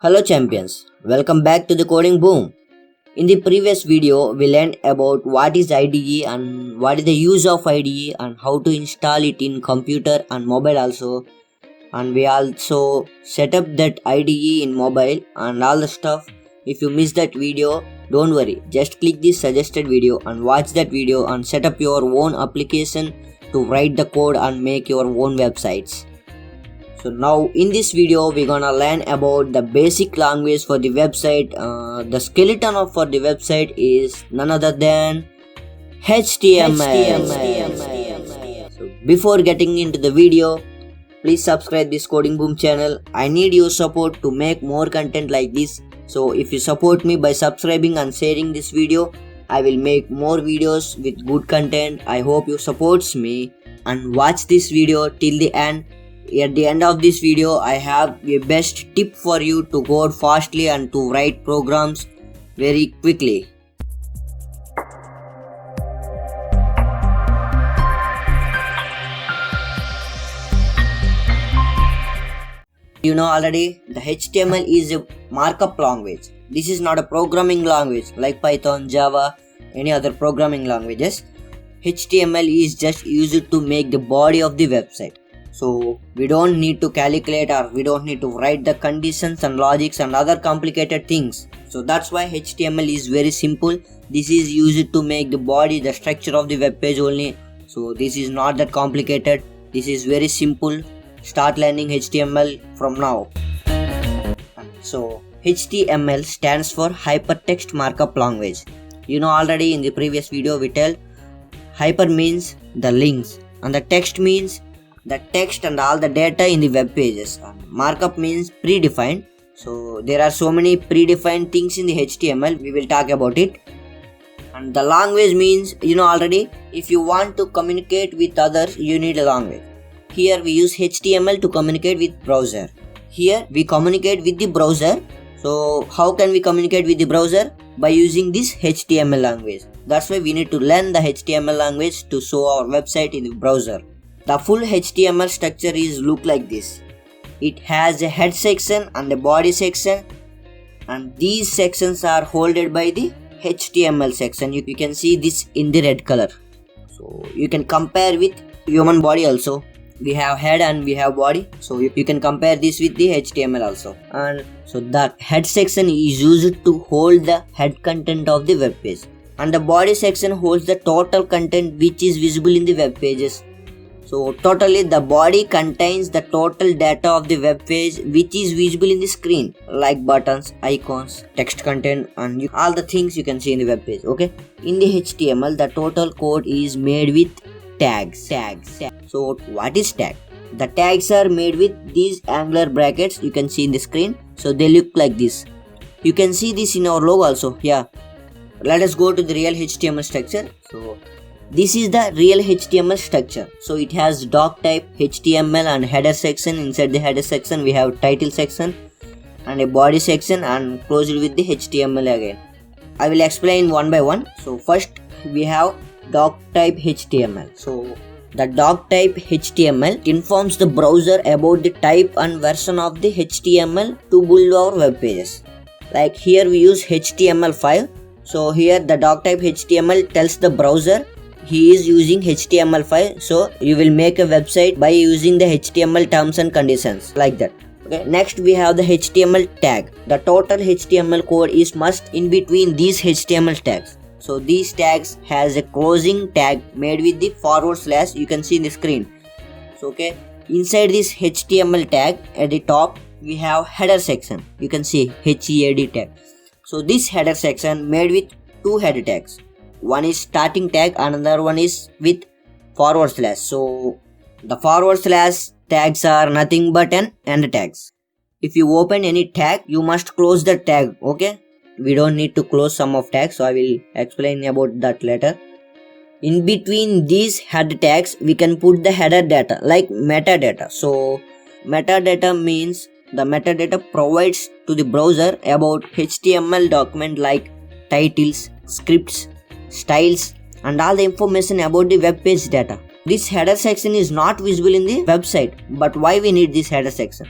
Hello champions, welcome back to the Coding Boom. In the previous video, we learned about what is IDE and what is the use of IDE and how to install it in computer and mobile also. And we also set up that IDE in mobile and all the stuff. If you missed that video, don't worry, just click this suggested video and watch that video and set up your own application to write the code and make your own websites. So now in this video we're gonna learn about the basic language for the website. The skeleton for the website is none other than HTML. So before getting into the video, please subscribe this Coding Boom channel. I need your support to make more content like this. So if you support me by subscribing and sharing this video, I will make more videos with good content. I hope you support me and watch this video till the end. At the end of this video, I have a best tip for you to code fastly and to write programs very quickly. You know already, the HTML is a markup language. This is not a programming language like Python, Java, any other programming languages. HTML is just used to make the body of the website. So we don't need to calculate or we don't need to write the conditions and logics and other complicated things. So that's why HTML is very simple. This is used to make the body, the structure of the web page only. So this is not that complicated. This is very simple. Start learning HTML from now. So HTML stands for Hypertext Markup Language. You know already in the previous video we tell hyper means the links and the text means the text and all the data in the web pages. Markup means predefined. So there are so many predefined things in the HTML. We will talk about it. And the language means, you know already, if you want to communicate with others, you need a language. Here we use HTML to communicate with browser. Here we communicate with the browser. So how can we communicate with the browser? By using this HTML language. That's why we need to learn the HTML language to show our website in the browser. The full HTML structure is look like this. It has a head section and a body section, and these sections are holded by the HTML section. You can see this in the red color. So you can compare with human body also. We have head and we have body. So you can compare this with the HTML also. And so the head section is used to hold the head content of the web page. And the body section holds the total content which is visible in the web pages. So totally the body contains the total data of the web page which is visible in the screen, like buttons, icons, text content and all the things you can see in the web page. Okay. In the HTML, the total code is made with tags. So what is tag? The tags are made with these angular brackets you can see in the screen. So they look like this. You can see this in our logo also. Yeah. Let us go to the real HTML structure. So this is the real HTML structure. So it has doc type, HTML and header section. Inside the header section we have title section and a body section and closed with the HTML again. I will explain one by one. So first we have doc type HTML. So the doc type HTML informs the browser about the type and version of the HTML to build our web pages. Like here we use HTML5. So here the doc type HTML tells the browser he is using HTML5, so you will make a website by using the HTML terms and conditions like that. Okay. Next we have the HTML tag. The total HTML code is must in between these HTML tags. So these tags has a closing tag made with the forward slash you can see in the screen. So okay, inside this HTML tag at the top we have header section. You can see HEAD tag. So this header section made with two header tags. One is starting tag, another one is with forward slash. So the forward slash tags are nothing but an end tags. If you open any tag, you must close the tag. Okay, we don't need to close some of tags, so I will explain about that later. In between these head tags we can put the header data like metadata. So metadata means the metadata provides to the browser about HTML document like titles, scripts, styles and all the information about the web page data. This header section is not visible in the website, but why we need this header section?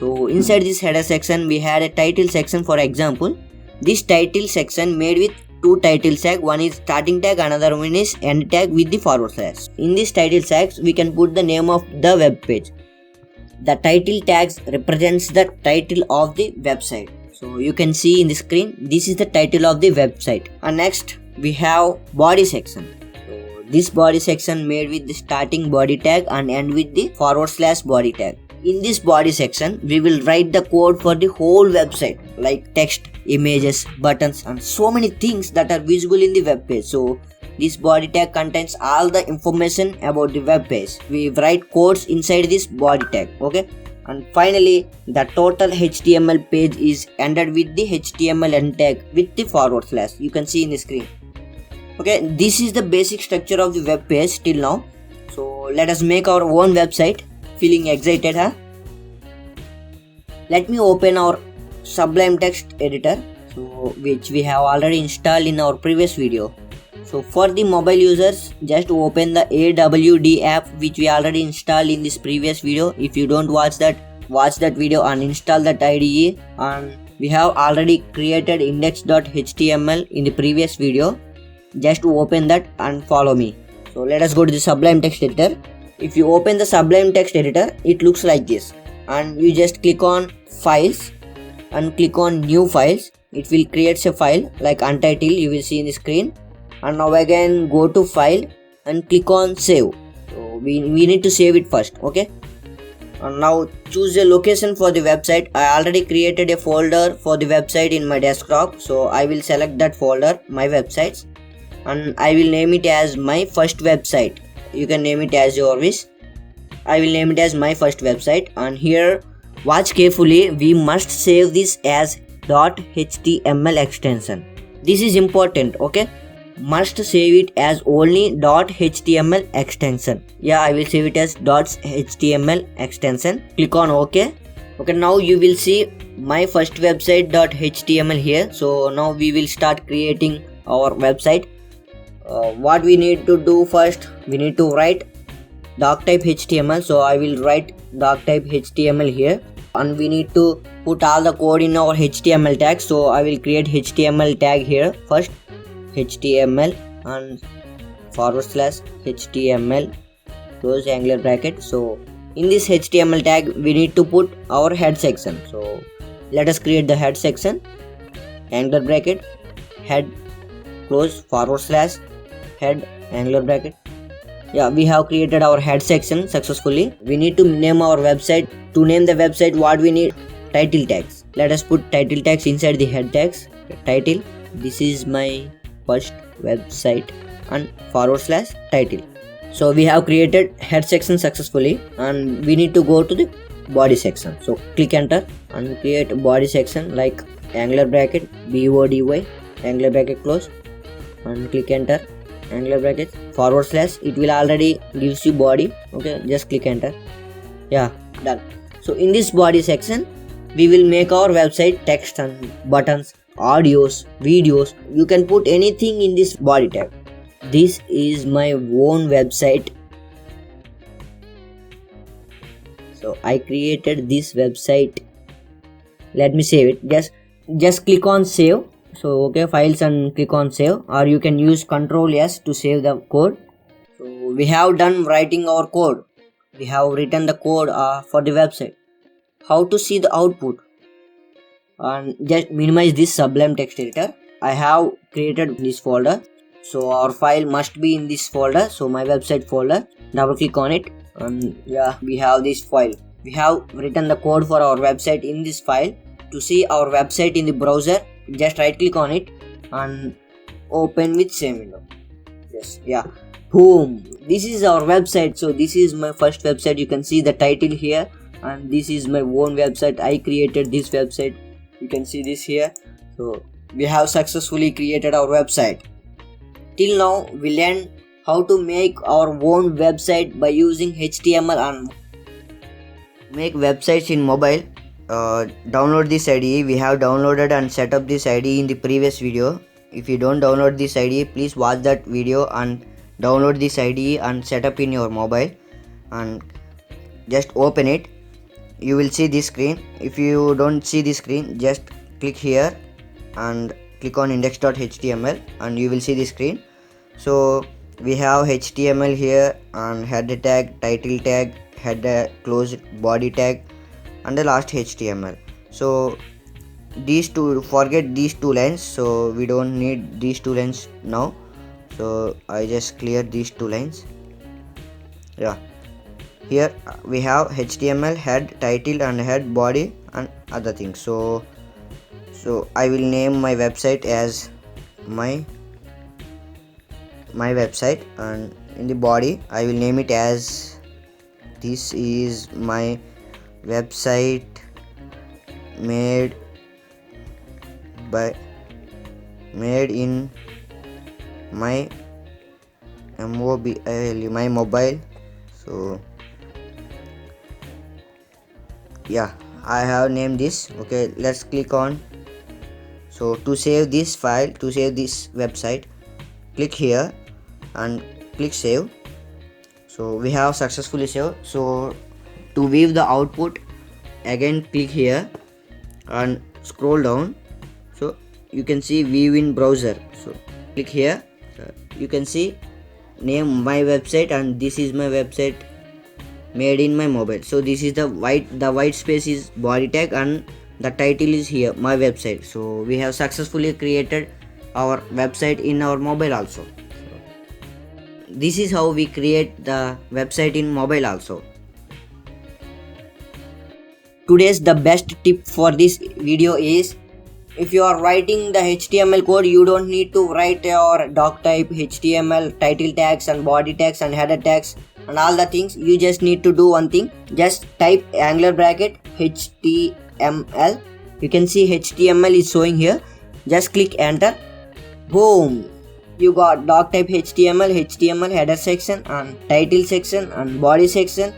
So inside this header section we had a title section. For example, this title section made with two title tag. One is starting tag, another one is end tag with the forward slash. In this title tags we can put the name of the web page. The title tags represents the title of the website. So you can see in the screen, this is the title of the website. And next we have body section. So this body section made with the starting body tag and end with the forward slash body tag. In this body section we will write the code for the whole website, like text, images, buttons and so many things that are visible in the web page. So this body tag contains all the information about the web page. We write codes inside this body tag. Okay. And finally, the total HTML page is ended with the HTML end tag with the forward slash. You can see in the screen. Okay, this is the basic structure of the web page till now. So let us make our own website. Feeling excited, huh? Let me open our Sublime Text Editor, which we have already installed in our previous video. So for the mobile users, just open the AWD app which we already installed in this previous video. If you don't watch that video and install that IDE. And we have already created index.html in the previous video. Just open that and follow me. So let us go to the Sublime Text Editor. If you open the Sublime Text Editor, it looks like this. And you just click on Files and click on New Files. It will create a file like Untitled, you will see in the screen. And now again go to File and click on Save. So we need to save it first. Okay. And now choose a location for the website. I already created a folder for the website in my desktop. So I will select that folder, My Websites. And I will name it as My First Website. You can name it as your wish. I will name it as My First Website. And here, watch carefully, we must save this as .html extension. This is important. Okay. Must save it as only .html extension. Yeah, I will save it as .html extension. Click on OK. Okay, now you will see My First Website.html here. So now we will start creating our website. What we need to do first, we need to write doctype HTML. So I will write doctype HTML here. And we need to put all the code in our HTML tag. So I will create HTML tag here first. HTML and forward slash HTML close angular bracket. So in this HTML tag we need to put our head section. So let us create the head section, angular bracket, head close forward slash head angular bracket. Yeah, we have created our head section successfully. We need to name our website. To name the website, what we need? Title tags. Let us put title tags inside the head tags. Title, this is my first website and forward slash title. So we have created head section successfully and we need to go to the body section. So click enter and create a body section like angular bracket BODY angular bracket close and click enter angular bracket forward slash. It will already gives you body. Okay, just click enter. Yeah, done. So in this body section we will make our website text and buttons, audios, videos. You can put anything in this body tag. This is my own website. So I created this website. Let me save it. Just click on save. So okay, files and click on save, or you can use Ctrl S to save the code. So we have done writing our code. We have written the code for the website. How to see the output? And just minimize this Sublime Text Editor. I have created this folder. So our file must be in this folder. So My Website folder. Double click on it. And yeah, we have this file. We have written the code for our website in this file. To see our website in the browser, just right click on it and open with same window. Yes, yeah. Boom. This is our website. So this is my first website. You can see the title here. And this is my own website. I created this website. You can see this here. So we have successfully created our website. Till now we learned how to make our own website by using HTML and make websites in mobile. Download this IDE. We have downloaded and set up this IDE in the previous video. If you don't download this IDE, please watch that video and download this IDE and set up in your mobile and just open it. you will see this screen. If you don't see this screen, just click here and click on index.html and you will see the screen. So we have HTML here and header tag, title tag, header, close, body tag, and the last HTML. So these two, forget these two lines, so we don't need these two lines now. So I just clear these two lines. Yeah, here we have HTML, head, title, and head, body, and other things. So I will name my website as my website, and in the body I will name it as this is my website made in my mobile, my mobile. So yeah, I have named this. Okay, let's click on. So to save this file, to save this website, click here and click save. So we have successfully saved. So to view the output, again click here and scroll down. So you can see view in browser. So click here. You can see name my website, and this is my website made in my mobile. So this is the white space is body tag and the title is here my website. So we have successfully created our website in our mobile also. This is how we create the website in mobile also. Today's the best tip for this video is, if you are writing the HTML code, you don't need to write your doc type, HTML, title tags and body tags and header tags and all the things. You just need to do one thing. Just type angular bracket HTML. You can see HTML is showing here. Just click enter. Boom. You got doc type HTML header section and title section and body section.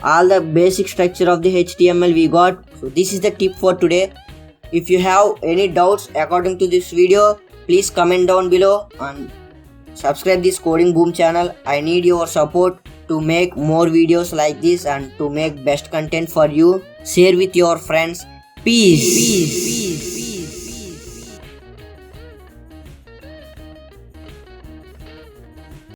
All the basic structure of the HTML we got. So this is the tip for today. If you have any doubts according to this video, please comment down below and subscribe this Coding Boom channel. I need your support to make more videos like this and to make best content for you. Share with your friends. Peace.